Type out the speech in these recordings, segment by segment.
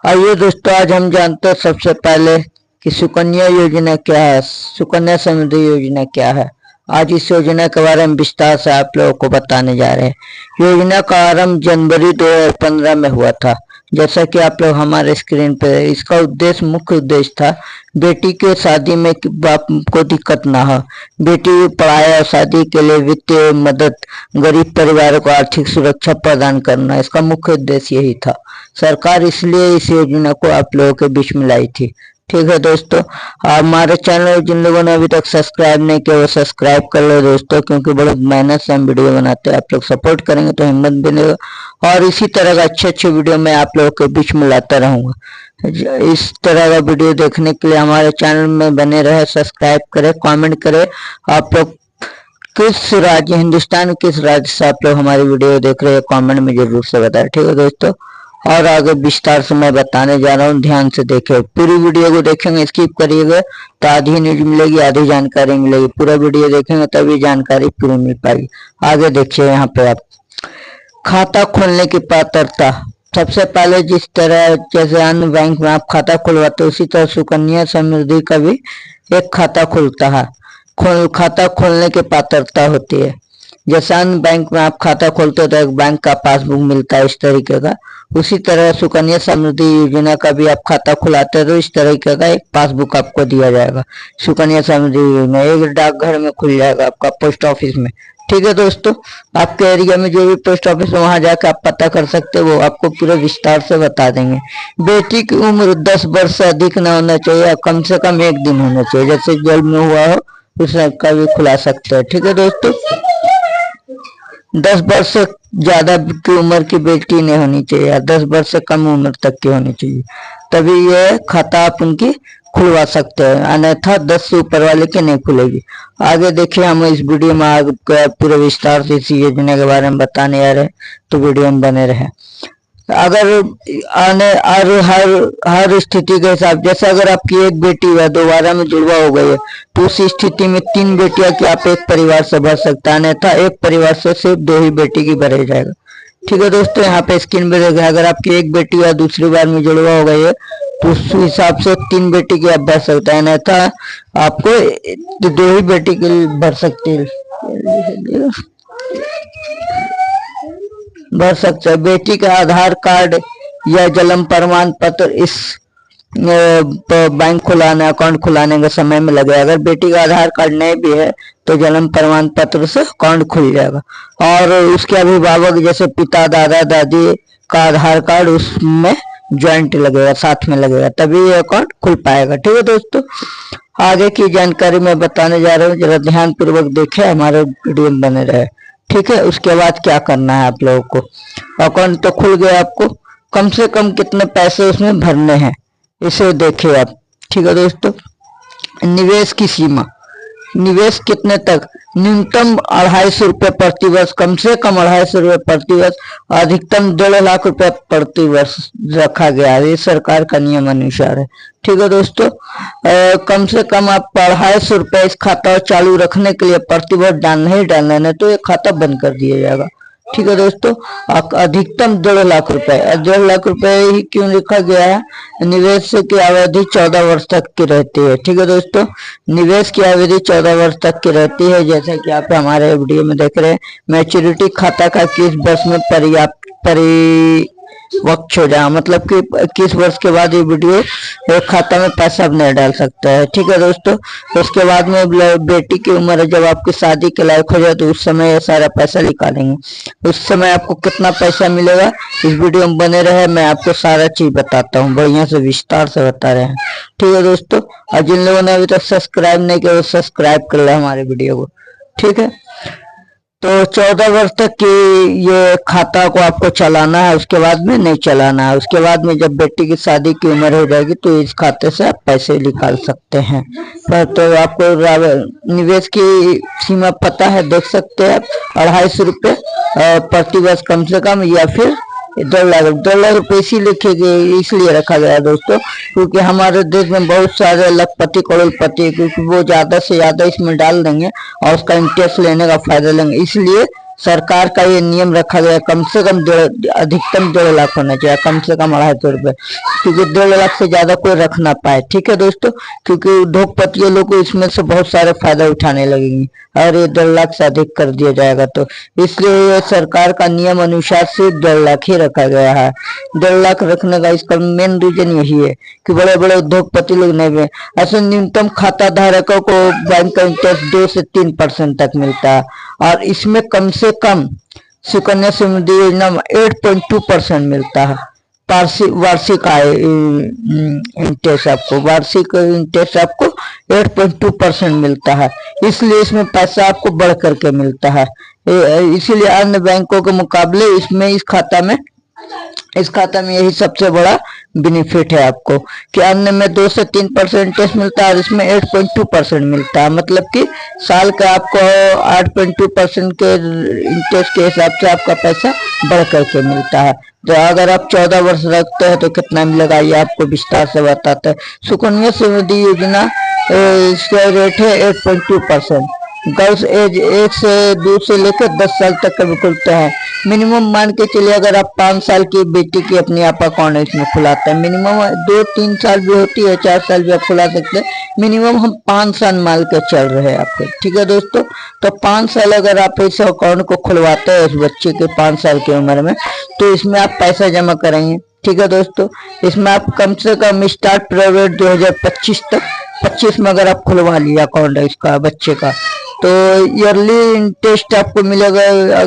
आइए दोस्तों, आज हम जानते हैं सबसे पहले कि सुकन्या योजना क्या है, सुकन्या समृद्धि योजना क्या है। आज इस योजना के बारे में विस्तार से आप लोगों को बताने जा रहे हैं। योजना का आरंभ जनवरी 2015 में हुआ था। जैसा कि आप लोग हमारे स्क्रीन पे, इसका मुख्य उद्देश्य था बेटी के शादी में बाप को दिक्कत ना हो, बेटी की पढ़ाई और शादी के लिए वित्तीय मदद, गरीब परिवारों को आर्थिक सुरक्षा प्रदान करना, इसका मुख्य उद्देश्य यही था। सरकार इसलिए इस योजना को आप लोगों के बीच में लाई थी। ठीक है दोस्तों, हमारे चैनल जिन लोगों ने अभी तक सब्सक्राइब नहीं किया वो सब्सक्राइब कर लो दोस्तों, क्योंकि बड़े मेहनत से हम वीडियो बनाते हैं। आप लोग सपोर्ट करेंगे तो हिम्मत बनेगा और इसी तरह का अच्छे वीडियो मैं आप लोगों के बीच में लाता रहूंगा। इस तरह का वीडियो देखने के लिए हमारे चैनल में बने रहे, सब्सक्राइब करें, कमेंट करें। आप लोग किस राज्य, हिंदुस्तान किस राज्य से आप लोग हमारी वीडियो देख रहे हैं कमेंट में जरूर से बताएं। ठीक है दोस्तों, और आगे विस्तार से मैं बताने जा रहा हूँ, ध्यान से देखिए। पूरी वीडियो को देखेंगे, स्किप करिएगा तो आधी न्यूज मिलेगी, आधी जानकारी मिलेगी। पूरा वीडियो देखेंगे तभी जानकारी पूरी मिल पाएगी। आगे देखिए, यहाँ पे आप खाता खोलने की पात्रता। सबसे पहले जिस तरह जैसे अन्य बैंक में आप खाता खुलवाते उसी तरह सुकन्या समृद्धि का भी एक खाता खुलता है। खाता खोलने की पात्रता होती है। जैसे अन्य बैंक में आप खाता खोलते हो तो एक बैंक का पासबुक मिलता है इस तरीके का, उसी तरह सुकन्या समृद्धि योजना का भी आप खाता खुलाते हैं तो इस तरीके का एक पासबुक आपको दिया जाएगा। सुकन्या समृद्धि योजना एक डाकघर में खुल जाएगा, आपका पोस्ट ऑफिस में। ठीक है दोस्तों, आपके एरिया में जो भी पोस्ट ऑफिस है वहां जाकर आप पता कर सकते हो, वो आपको पूरे विस्तार से बता देंगे। बेटी की उम्र 10 वर्ष से अधिक न होना चाहिए, कम से कम 1 दिन होना चाहिए। जैसे जन्म में हुआ हो उस का भी खुला सकते हैं। ठीक है दोस्तों, 10 वर्ष से ज्यादा की उम्र की बेटी नहीं होनी चाहिए, 10 वर्ष से कम उम्र तक की होनी चाहिए, तभी ये खाता आप उनकी खुलवा सकते हैं, अन्यथा 10 से ऊपर वाले की नहीं खुलेगी। आगे देखिए, हम इस वीडियो में आगे पूरे विस्तार से इस योजना के बारे में बताने आ रहे हैं, तो वीडियो में बने रहे। अगर हर स्थिति के हिसाब, जैसे अगर आपकी एक बेटी है दोबारा में जुड़वा हो गई है तो उस स्थिति में 3 बेटियां की आप एक परिवार से भर सकते हैं, अन्यथा एक परिवार से सिर्फ 2 ही बेटी की भरे जाएगा। ठीक है दोस्तों, यहाँ पे स्क्रीन पे देखा, अगर आपकी एक बेटी या दूसरी बार में जुड़वा हो गई है तो उस हिसाब से 3 बेटी की आप भर सकते हैं, अन्यथा आपको 2 ही बेटी के भर सकते हैं, भर सकते हैं। बेटी का आधार कार्ड या जन्म प्रमाण पत्र इस बैंक खुलाने, अकाउंट खुलाने के समय में लगेगा। अगर बेटी का आधार कार्ड नहीं भी है तो जन्म प्रमाण पत्र से अकाउंट खुल जाएगा। और उसके अभिभावक जैसे पिता, दादा, दादी का आधार कार्ड उसमें ज्वाइंट लगेगा, साथ में लगेगा, तभी ये अकाउंट खुल पाएगा। ठीक है दोस्तों, आगे की जानकारी मैं बताने जा रहा हूँ, जरा ध्यान पूर्वक देखे, हमारे वीडियो में बने रहे। ठीक है, उसके बाद क्या करना है आप लोगों को, अकाउंट तो खुल गया, आपको कम से कम कितने पैसे उसमें भरने हैं इसे देखिए आप। ठीक है दोस्तों, निवेश की सीमा, निवेश कितने तक, न्यूनतम 250 रुपये प्रति वर्ष, कम से कम 250 रुपये प्रति वर्ष, अधिकतम 1.5 लाख रुपये प्रति वर्ष रखा गया है, ये सरकार का नियम अनुसार है। ठीक है दोस्तों, कम से कम आप 250 रुपये इस खाता चालू रखने के लिए प्रति वर्ष डालना ही डालना है, तो ये खाता बंद कर दिया जाएगा। ठीक है दोस्तों, अधिकतम 1.5 लाख रुपए, 1.5 लाख रुपए ही क्यों लिखा गया है, निवेश की अवधि 14 वर्ष तक की रहती है। ठीक है दोस्तों, निवेश की अवधि 14 वर्ष तक की रहती है। जैसा कि आप हमारे वीडियो में देख रहे हैं, मैच्योरिटी खाता का किस वर्ष में परिपक्व हो जाए, मतलब कि किस वर्ष के बाद ये वीडियो एक खाता में पैसा नहीं डाल सकता है। ठीक है दोस्तों, उसके बाद में बेटी की उम्र जब आपकी शादी के लायक हो जाए तो उस समय ये सारा पैसा निकालेंगे। उस समय आपको कितना पैसा मिलेगा, इस वीडियो में बने रहे, मैं आपको सारा चीज बताता हूँ, बढ़िया से विस्तार से बता रहे हैं। ठीक है दोस्तों, और जिन लोगों ने अभी तक सब्सक्राइब नहीं किया वो सब्सक्राइब कर ले हमारे वीडियो को। ठीक है, तो 14 वर्ष तक की ये खाता को आपको चलाना है, उसके बाद में नहीं चलाना है। उसके बाद में जब बेटी की शादी की उम्र हो जाएगी तो इस खाते से आप पैसे निकाल सकते हैं। पर तो आपको निवेश की सीमा पता है, देख सकते हैं आप, 250 रुपये प्रति वर्ष कम से कम, या फिर 1.5 लाख रुपए इसलिए रखा गया दोस्तों, क्योंकि हमारे देश में बहुत सारे लखपति करोड़पति, क्योंकि वो ज्यादा से ज्यादा इसमें डाल देंगे और उसका इंटरेस्ट लेने का फायदा लेंगे, इसलिए सरकार का ये नियम रखा गया, कम से कम अधिकतम 1.5 लाख होना चाहिए, कम से कम 250 रुपए, क्योंकि 1.5 लाख से ज्यादा कोई रख ना पाए। ठीक है दोस्तों, क्योंकि उद्योगपतियों लोग को इसमें से बहुत सारे फायदा उठाने लगेंगे और ये 1.5 लाख से अधिक कर दिया जाएगा। तो इसलिए ये सरकार का नियम अनुसार से 1.5 लाख ही रखा गया है। 1.5 लाख रखने का इसका मेन रीजन यही है कि बड़े बड़े उद्योगपति लोग नहीं, ऐसे न्यूनतम खाता धारकों को बैंक का इंटरेस्ट 2 से 3% तक मिलता है, और इसमें कम से कम सुकन्या समृद्धि योजना में 8.2% मिलता है। वार्षिक आय इंटरेस्ट आपको, वार्षिक इंटरेस्ट आपको 8.2% मिलता है, इसलिए इसमें पैसा आपको बढ़ करके मिलता है। इसीलिए अन्य बैंकों के मुकाबले इसमें इस खाता में यही सबसे बड़ा बेनिफिट है आपको कि अन्य में 2 से 3% इंटरेस्ट मिलता है और इसमें 8.2% मिलता है। मतलब कि साल का आपको 8.2% के इंटरेस्ट के हिसाब से आपका पैसा बढ़ करके मिलता है। तो अगर आप 14 वर्ष रखते हैं तो कितना मिलेगा ये आपको विस्तार से बताते हैं। सुकन्या समृद्धि योजना इसका रेट है 8.2%। गर्ल्स एज 1 से 2 से लेकर 10 साल तक का भी खुलते हैं। मिनिमम मान के चलिए अगर आप 5 साल की बेटी की अपनी आप अकाउंट इसमें खुलाते हैं, मिनिमम 2-3 साल भी होती है, 4 साल भी आप खुला सकते हैं, मिनिमम हम 5 साल मान के चल रहे हैं आपके। ठीक है दोस्तों, तो 5 साल अगर आप इस अकाउंट को खुलवाते हैं उस बच्चे के 5 साल की उम्र में, तो इसमें आप पैसा जमा करेंगे। ठीक है दोस्तों, इसमें आप कम से कम स्टार्ट प्राइवेट 2025 तक 25 में अगर आप खुलवा लिया अकाउंट इसका बच्चे का, तो ईयरली इंटरेस्ट आपको मिलेगा।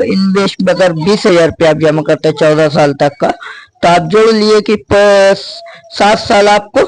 इन्वेस्ट में अगर 20,000 रुपया आप जमा करते हैं 14 साल तक का, तो आप जोड़ लिए कि 7 साल आपको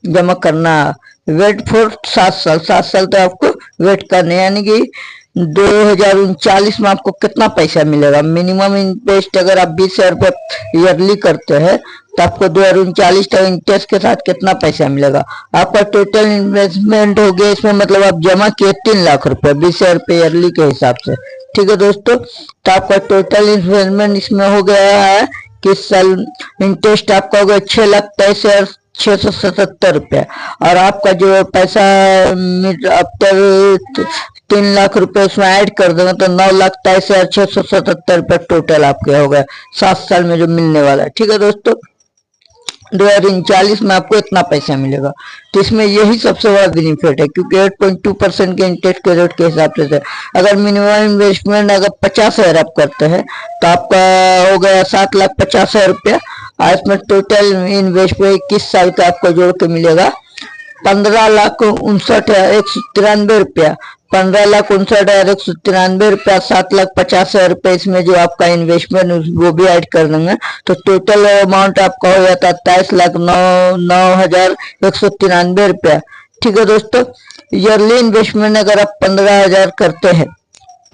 जमा करना, वेट फॉर 7 साल तो आपको वेट करने, यानी कि 2039 में आपको कितना पैसा मिलेगा। मिनिमम इन्वेस्ट अगर आप 20,000 रुपये ईयरली करते हैं तो आपको 2039 तक इंटरेस्ट के साथ कितना पैसा मिलेगा। आपका टोटल इन्वेस्टमेंट हो गया इसमें, मतलब आप जमा किए 3 लाख रुपए 20,000 रुपये ईयरली के हिसाब से। ठीक है दोस्तों, तो आपका टोटल इन्वेस्टमेंट इसमें हो गया है कि साल इंटरेस्ट आपका हो गया 6,23,677 रुपया, और आपका जो पैसा आफ्टर 3 लाख रुपए उसमें ऐड कर देंगे तो 9,23,677 रुपये टोटल आपके हो गए 7 साल में जो मिलने वाला है। ठीक है दोस्तों, 2039 में आपको इतना पैसा मिलेगा। तो इसमें यही सबसे बड़ा बेनिफिट है, क्योंकि 8.2% के इंटरेस्ट के रेट के हिसाब से अगर मिनिमम इन्वेस्टमेंट अगर 50,000 आप करते हैं तो आपका हो गया 7,50,000 रुपया, और इसमें टोटल इन्वेस्टमेंट 21 साल का आपको जोड़ के मिलेगा 15,59,193 रुपया। 15,59,193 रुपया, 7,50,000 रुपये इसमें जो आपका इन्वेस्टमेंट वो भी ऐड कर देंगे, तो टोटल अमाउंट आपका हो जाता है 23,09,193 रुपया। ठीक है दोस्तों, ईयरली इन्वेस्टमेंट अगर आप 15,000 करते हैं,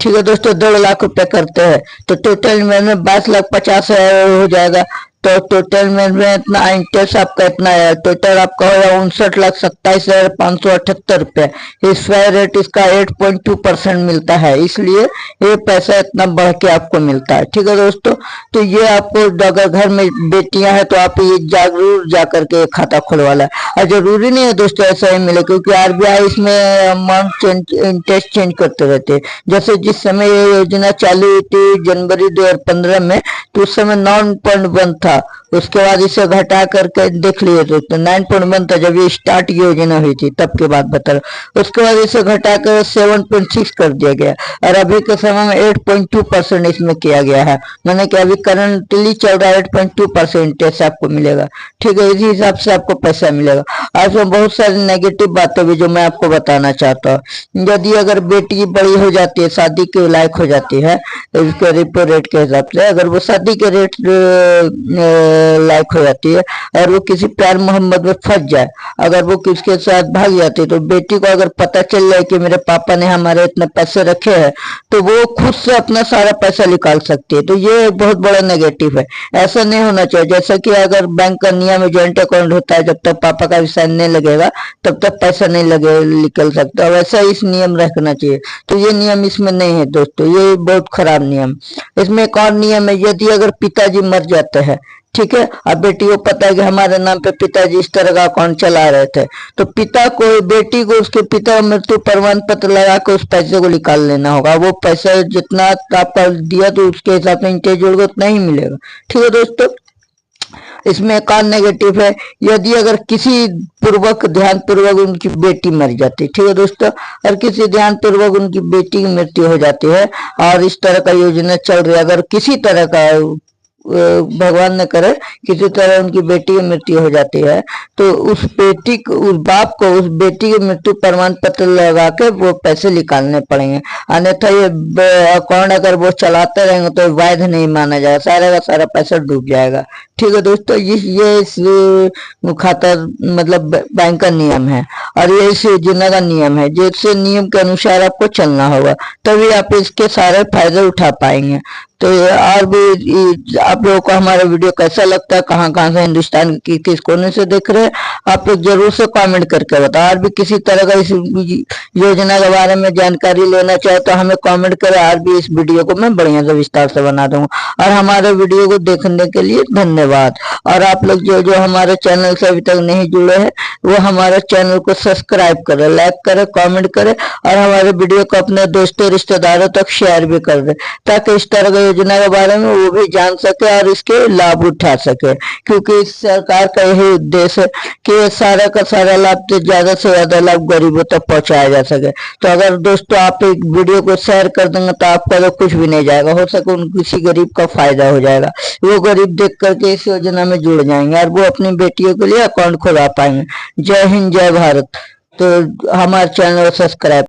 ठीक है दोस्तों, 1.5 लाख रुपए करते हैं, तो टोटल इन्वेस्टमेंट 22,50,000 हो जाएगा। तो टोटल में इतना इंटरेस्ट आपका इतना है, टोटल आपका हो जाएगा 59,27,578 रुपये। इस रेट इसका 8.2% मिलता है, इसलिए ये पैसा इतना बढ़ के आपको मिलता है। ठीक है दोस्तों, तो ये आपको अगर घर में बेटियां हैं तो आप ये जरूर जा करके खाता खुलवाना है। और जरूरी नहीं है दोस्तों ऐसा ही मिले, क्योंकि RBI इसमें अमाउंट इंटरेस्ट चेंज करते रहते हैं। जैसे जिस समय ये योजना चालू हुई थी जनवरी 2015 में, तो उस समय 9.1 था, उसके बाद इसे घटा करके देख लिए तो 9.1 था जब ये स्टार्ट योजना हुई थी, तब के बाद बता रहा। उसके बाद इसे घटा कर 7.6 कर दिया गया, और अभी के समय में 8.2% इसमें किया गया है। मैंने कि अभी करंटली चल रहा है 8.2% इंटरेस्ट आपको मिलेगा। ठीक है, इसी हिसाब से आपको पैसा मिलेगा। और इसमें बहुत सारी नेगेटिव बातें भी जो मैं आपको बताना चाहता हूँ। यदि अगर बेटी बड़ी हो जाती है, शादी के लायक हो जाती है, इसके रिपो रेट के हिसाब से अगर वो शादी के रेट लायक हो जाती है और वो किसी प्यार मोहब्बत में फंस जाए, अगर वो किसके साथ भाग जाती है, तो बेटी को अगर पता चल जाए कि मेरे पापा ने हमारे इतने पैसे रखे हैं, तो वो खुद से अपना सारा पैसा निकाल सकती है। तो ये एक बहुत बड़ा नेगेटिव है, ऐसा नहीं होना चाहिए। जैसा कि अगर बैंक का नियम ज्वाइंट अकाउंट होता है, जब तक पापा का भी साइन नहीं लगेगा तब तक पैसा नहीं लगे निकल सकता, वैसा इस नियम रखना चाहिए। तो ये नियम इसमें नहीं है दोस्तों, ये बहुत खराब नियम। इसमें एक और नियम है, यदि अगर पिताजी मर जाते हैं, ठीक है, अब बेटी को पता है कि हमारे नाम पे पिताजी इस तरह का अकाउंट चला रहे थे, तो पिता को बेटी को उसके पिता का मृत्यु प्रमाण पत्र लगा के उस पैसे को निकाल लेना होगा। वो पैसा जितना आपका दिया तो उसके हिसाब से इंटरेस्ट जोड़ोगे उतना ही मिलेगा। ठीक है दोस्तों, इसमें एक और नेगेटिव है, यदि अगर किसी पूर्वक ध्यान पूर्वक उनकी बेटी मर जाती, ठीक है दोस्तों, और किसी ध्यान पूर्वक उनकी बेटी की मृत्यु हो जाती है और इस तरह का योजना चल रही है, अगर किसी तरह का भगवान न करे किसी तरह उनकी बेटी की मृत्यु हो जाती है, तो उस बेटी को, उस बाप को उस बेटी की मृत्यु प्रमाण पत्र लगा के वो पैसे निकालने पड़ेंगे, अन्यथा ये अकाउंट अगर वो चलाते रहेंगे तो वैध नहीं माना जाएगा, सारा का सारा पैसा डूब जाएगा। ठीक है दोस्तों, ये इस खाता मतलब बैंक का नियम है और ये इस योजना का नियम है, जिससे नियम के अनुसार आपको चलना होगा, तभी आप इसके सारे फायदे उठा पाएंगे। तो और भी आप लोगों को हमारा वीडियो कैसा लगता है, कहाँ कहाँ से हिंदुस्तान की किस कोने से देख रहे हैं, आप लोग जरूर से कमेंट करके बताओ। और भी किसी तरह का इस योजना के बारे में जानकारी लेना चाहे तो हमें कमेंट करें, और भी इस वीडियो को मैं बढ़िया से विस्तार से बना दूंगा। और हमारे वीडियो को देखने के लिए धन्यवाद। और आप लोग जो हमारे चैनल से अभी तक नहीं जुड़े हैं वो हमारे चैनल को सब्सक्राइब करें, लाइक करें, कमेंट करें और हमारे वीडियो को अपने दोस्तों रिश्तेदारों तक शेयर भी कर दें, ताकि इस तरह के योजना के बारे में वो भी जान सके और इसके लाभ उठा सके। क्योंकि इस सरकार का यही उद्देश्य है कि सारा का सारा लाभ तो ज्यादा से ज्यादा लाभ गरीबों तक पहुंचाया जा सके। तो अगर दोस्तों आप एक वीडियो को शेयर कर देंगे तो आपका तो कुछ भी नहीं जाएगा, हो सके उन किसी गरीब का फायदा हो जाएगा, वो गरीब देख करके इस योजना में जुड़ जाएंगे और वो अपनी बेटियों के लिए अकाउंट खुलवा पाएंगे। जय हिंद, जय भारत। तो हमारे चैनल को सब्सक्राइब